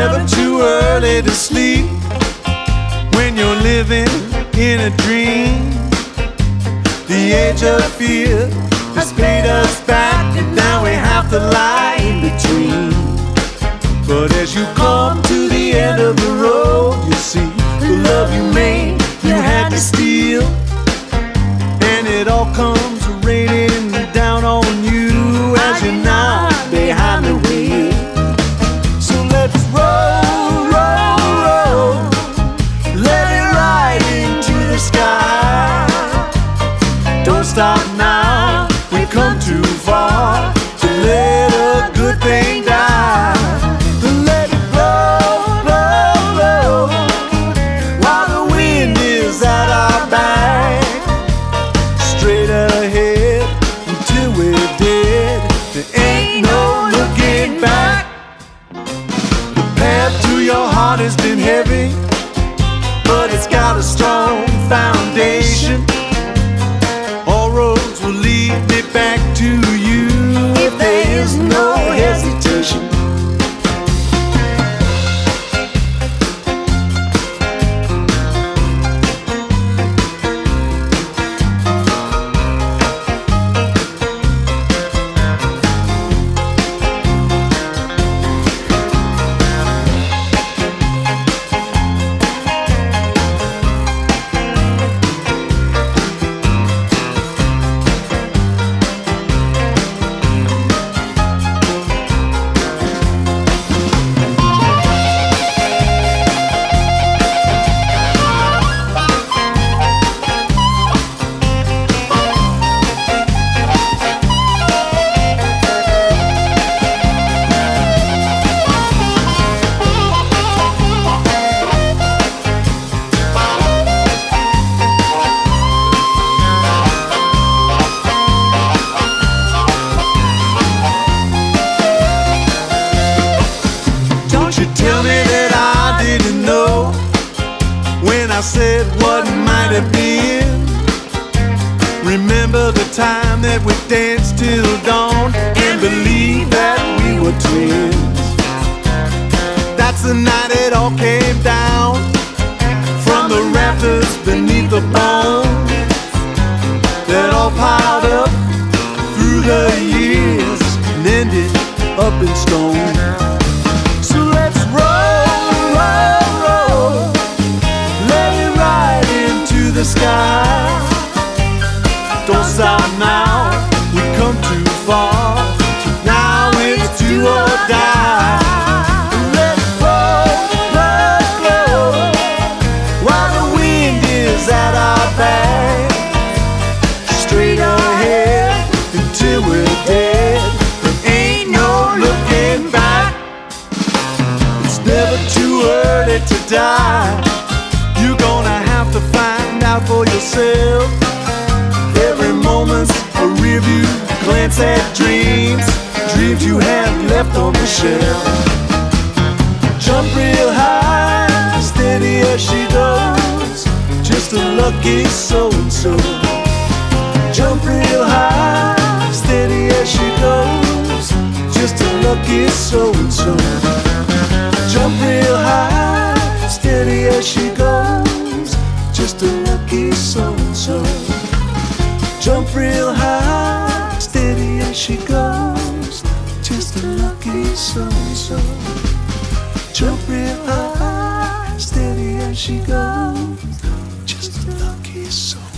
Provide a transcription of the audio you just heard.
never too early to sleep when you're living in a dream. The age of fear has paid us back, and now we have to lie in between. But as you come to the end of the road, you see the love you made, you had to steal, and it all comes raining down on you as you're not behind the wheel. So let's roll, roll, roll, let it ride into the sky. Don't stop now, we've come too far to let a good thing die. Let it blow, blow, blow, while the wind is at our back. Straight ahead until we're dead, there ain't no looking back. The path to your heart has been heavy, but it's got a strong foundation. All roads will lead me back to you if there is no hesitation. I said what might have been. Remember the time that we danced till dawn and believed that we were twins. That's the night it all came down from the rafters beneath the bones that all piled up through the years and ended up in stone. So let's roll, roll, roll, let it ride into the sky. Don't stop now, we've come too far. Now it's do or die. Let it blow, blow, blow, while the wind is at our back. Straight ahead until we're dead. There ain't no looking back. It's never too early to die. You're gonna have to find out for yourself. Every moment's a review, glance at dreams, dreams you have left on the shelf. Jump real high, steady as she goes, just a lucky so-and-so. Jump real high, steady as she goes, just a lucky so-and-so. Jump real high, steady as she goes, just a lucky so-and-so. Jump real high, steady as she goes, just a lucky so-and-so. Jump real high, steady as she goes, just a lucky so-and-so.